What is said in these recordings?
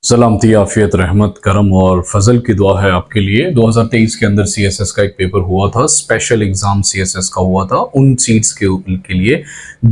सलामती, आफियत, रहमत, करम और फजल की दुआ है आपके लिए। 2023 के अंदर सीएसएस का एक पेपर हुआ था, स्पेशल एग्जाम सीएसएस का हुआ था उन सीट्स के लिए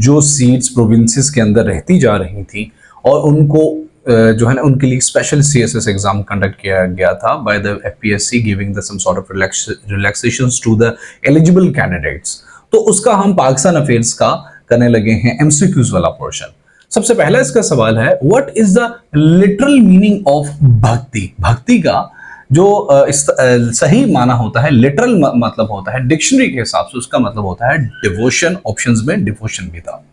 जो सीट्स प्रोविंसेस के अंदर रहती जा रही थी और उनको जो है ना उनके लिए स्पेशल सीएसएस एग्जाम कंडक्ट किया गया था by the FPSC, giving the some sort of relaxations to the eligible candidates. तो उसका हम पाकिस्तान अफेयर्स का करने लगे हैं एमसीक्यूज वाला पोर्शन। सबसे पहला इसका सवाल है, what is the literal meaning of भक्ति। भक्ति का जो सही माना होता है, लिटरल मतलब होता है डिक्शनरी के हिसाब से उसका मतलब होता है डिवोशन। ऑप्शंस में डिवोशन भी था।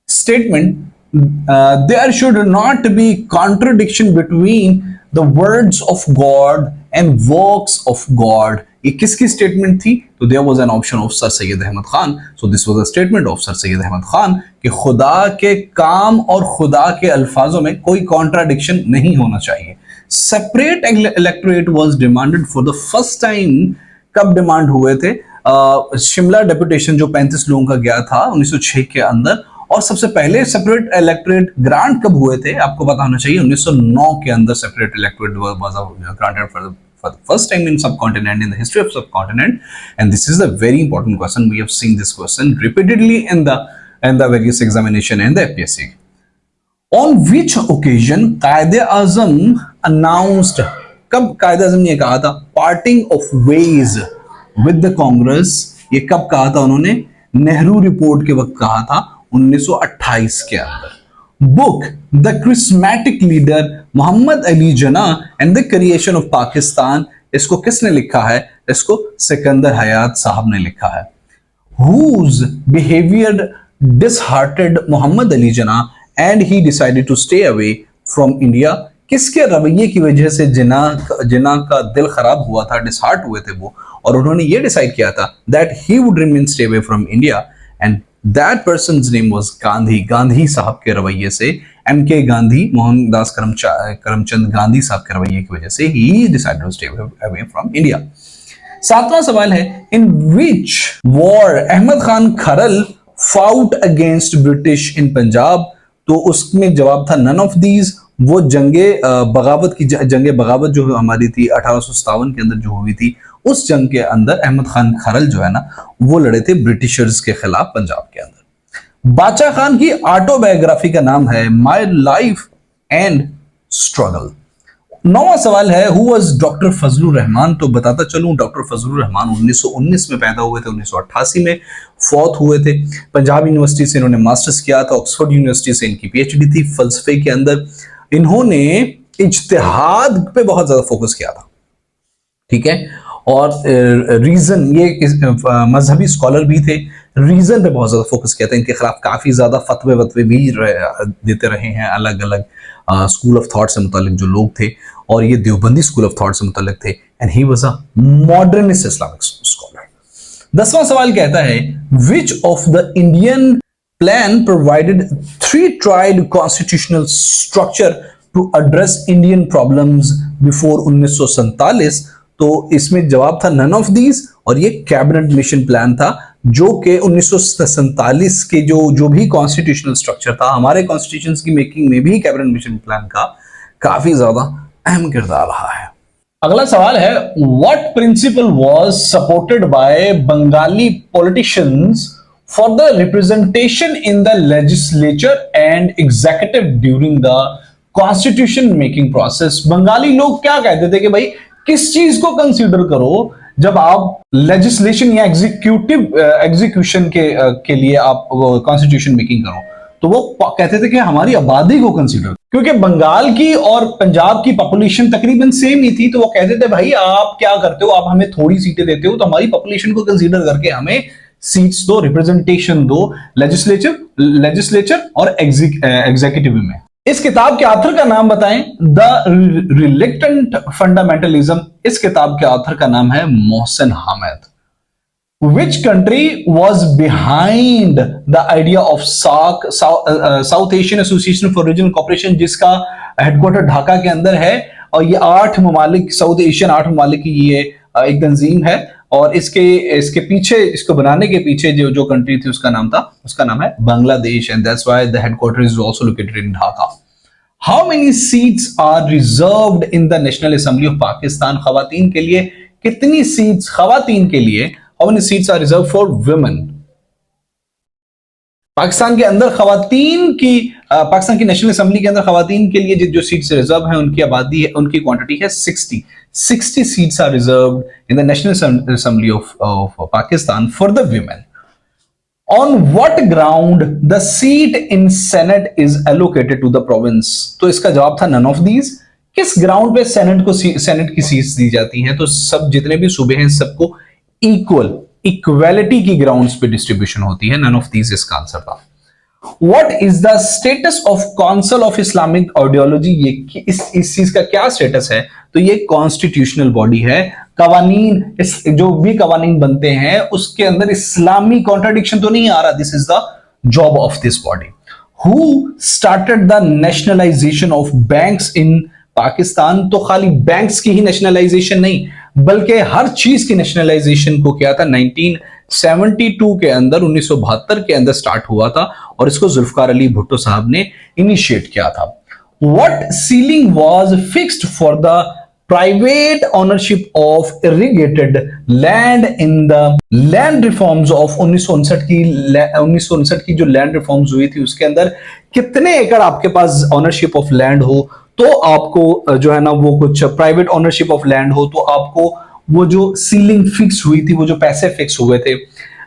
Statement, there should not be contradiction between the words of God and works of God. ये किसकी स्टेटमेंट थी? तो there was an option of Sir Syed Ahmad Khan. So this was a statement of Sir Syed Ahmad Khan कि खुदा के काम और खुदा के अल्फाजों में कोई कॉन्ट्राडिक्शन नहीं होना चाहिए। Separate electorate was demanded for the first time. कब डिमांड हुए थे? शिमला डेपुटेशन जो 35 लोगों का गया था 1906 के अंदर, और सबसे पहले सेपरेट इलेक्टोरेट ग्रांट कब हुए थे आपको पता होना चाहिए। 1909 के अंदर separate electorate was granted for the first time in subcontinent, in the history of subcontinent. And this is a very important question. We have seen this question repeatedly in the various examination and the FPSC. On which occasion कायदे-आज़म announced, कब कायदे-आज़म ने कहा था parting of ways with the Congress? ये कब कहा था उन्होंने? Nehru report के वक्त कहा था 1928 के अंदर। Book the charismatic leader Mohammad Ali Jinnah and the creation of Pakistan, इसको किसने लिखा है? इसको सिकंदर हयात साहब ने लिखा है। Whose behaviour disheartened Mohammad Ali Jinnah and he decided to stay away from India. किसके रवैये की वजह से जिना का दिल खराब हुआ था, डिसहार्ट हुए थे वो, और उन्होंने ये डिसाइड किया था that he would remain stay away from India, and That person's name was Gandhi. Gandhi साहब के रवैये से, एमके गांधी, मोहनदास करमचंद गांधी साहब के रवैये की वजह से he decided to stay away from India। सातवां सवाल है, in which war Ahmad Khan Kharal fought against British in Punjab? तो उसमें जवाब था none of these। वो जंगे बगावत जो हमारी थी 1857 के अंदर जो हुई थी, उस जंग के अंदर अहमद खान खरल जो है ना वो लड़े थे ब्रिटिशर्स के खिलाफ पंजाब के अंदर। बादशाह खान की ऑटोबायोग्राफी का नाम है माय लाइफ एंड स्ट्रगल। नौवां सवाल है, who was doctor Fazlur Rahman? तो बताता चलूं, डॉक्टर फजलुर रहमान 1919 में पैदा हुए थे, 1988 में फौत हुए थे। पंजाब यूनिवर्सिटी से इन्होंने मास्टर्स किया था, ऑक्सफोर्ड यूनिवर्सिटी से इनकी पीएचडी थी फलसफे के अंदर। इन्होंने इज्तिहाद पे बहुत ज्यादा फोकस किया था, ठीक है, और रीजन, ये मजहबी स्कॉलर भी थे, रीजन पे बहुत ज्यादा फोकस किया था। इनके खिलाफ काफी ज्यादा फतवे भी देते रहे हैं अलग अलग स्कूल ऑफ थॉट से मुतालिक जो लोग थे, और ये देवबंदी स्कूल ऑफ थॉट से मुतालिक थे, and he was a modernist Islamic scholar. 10वां सवाल कहता है, which of the Indian plan provided 3-tiered constitutional structure to address Indian problems before 1947? तो इसमें जवाब था नन ऑफ दीज, और ये कैबिनेट मिशन प्लान था जो कि 1947 के जो भी कॉन्स्टिट्यूशनल स्ट्रक्चर था, हमारे कॉन्स्टिट्यूशन की मेकिंग में भी कैबिनेट मिशन प्लान का काफी ज्यादा अहम किरदार रहा है। अगला सवाल है, what principle was supported by Bengali politicians for the representation in the legislature and executive during the constitution making process? Bengali लोग क्या कहते थे कि भाई किस चीज को कंसीडर करो जब आप लेजिस्लेशन या एग्जीक्यूशन के लिए आप कॉन्स्टिट्यूशन मेकिंग करो? तो वो कहते थे कि हमारी आबादी को कंसीडर, क्योंकि बंगाल की और पंजाब की पॉपुलेशन तकरीबन सेम ही थी, तो वो कहते थे भाई आप क्या करते हो, आप हमें थोड़ी सीटें देते हो तो हमारी पॉपुलेशन को कंसीडर करके हमें सीट्स दो, रिप्रेजेंटेशन दो लेजिस्लेचर और एग्जीक्यूटिव में। इस किताब के ऑथर का नाम बताएं। द रिलेक्टेंट फंडामेंटलिज्म, इस किताब के ऑथर का नाम है Mohsin Hamid. Which country was behind the idea of SAARC, South Asian Association for Regional Cooperation, जिसका हेडक्वार्टर ढाका के अंदर है, और ये 8 ममालिक, साउथ एशियन 8 ममालिक की ये एक तंजीम है, और इसके पीछे, इसको बनाने के पीछे जो कंट्री थी उसका नाम है Bangladesh, and that's why the headquarter is also located in Dhaka. How many seats are reserved in the national assembly of Pakistan? खवातीन के लिए कितनी सीट्स, खवातीन के लिए how many seats are reserve for women? Pakistan के अंदर खवातीन की पाकिस्तान की नेशनल असेंबली के अंदर खवातीन के लिए जो सीट्स रिजर्व हैं उनकी आबादी है, उनकी क्वांटिटी है 60 seats are reserve in the national assembly of Pakistan for the women. On what ground the seat in Senate is allocated to the province? तो इसका जवाब था none of these. किस ग्राउंड पे सेनेट की सीट्स दी जाती हैं? तो सब जितने भी सूबे हैं सबको इक्वालिटी की ग्राउंड्स पे डिस्ट्रीब्यूशन होती है. none of these इसका आंसर था. What is the status of Council of Islamic Ideology? ये इस चीज का क्या स्टेटस है? तो ये कॉन्स्टिट्यूशनल बॉडी है. कवानीन, जो भी कवानीन बनते हैं उसके अंदर इस्लामी कॉन्ट्राडिक्शन तो नहीं आ रहा. This is the job of this body. Who started the nationalization of banks in Pakistan? तो खाली बैंक्स की ही नेशनलाइजेशन नहीं बल्कि हर चीज की नेशनलाइजेशन को किया था 1972 के अंदर, 1972 के अंदर स्टार्ट हुआ था और इसको जुल्फकार अली भुट्टो साहब ने इनिशिएट किया था. What ceiling was fixed for the private ownership of irrigated land in the land reforms of 1959 की जो लैंड रिफॉर्म्स हुई थी उसके अंदर कितने एकड़ आपके पास ऑनरशिप ऑफ लैंड हो तो आपको जो है ना वो कुछ प्राइवेट ऑनरशिप ऑफ लैंड हो तो आपको वो जो सीलिंग फिक्स हुई थी, वो जो पैसे फिक्स हुए थे,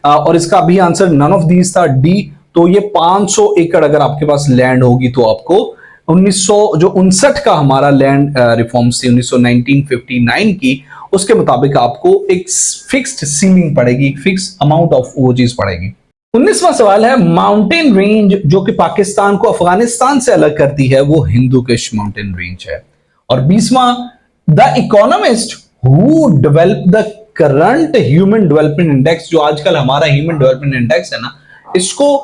और इसका भी आंसर नन ऑफ दीज था, डी. तो ये 500 एकड़ अगर आपके पास लैंड होगी तो आपको 1959 का हमारा लैंड रिफॉर्म्स थी 1959 की, उसके मुताबिक आपको एक फिक्स्ड सीलिंग पड़ेगी, फिक्स अमाउंट ऑफ वो चीज पड़ेगी. 19वां सवाल है, माउंटेन रेंज जो कि पाकिस्तान को अफगानिस्तान से अलग करती है वो हिंदू कुश माउंटेन रेंज है. और 20वां, the economist who develop the current human development index, जो आजकल हमारा ह्यूमन डेवलपमेंट इंडेक्स है ना, इसको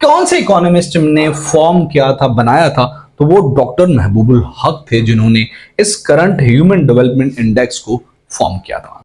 कौन से इकोनॉमिस्ट ने फॉर्म किया था, बनाया था? तो वो डॉक्टर महबूबुल हक थे जिन्होंने इस करंट ह्यूमन डेवलपमेंट इंडेक्स को फॉर्म किया था.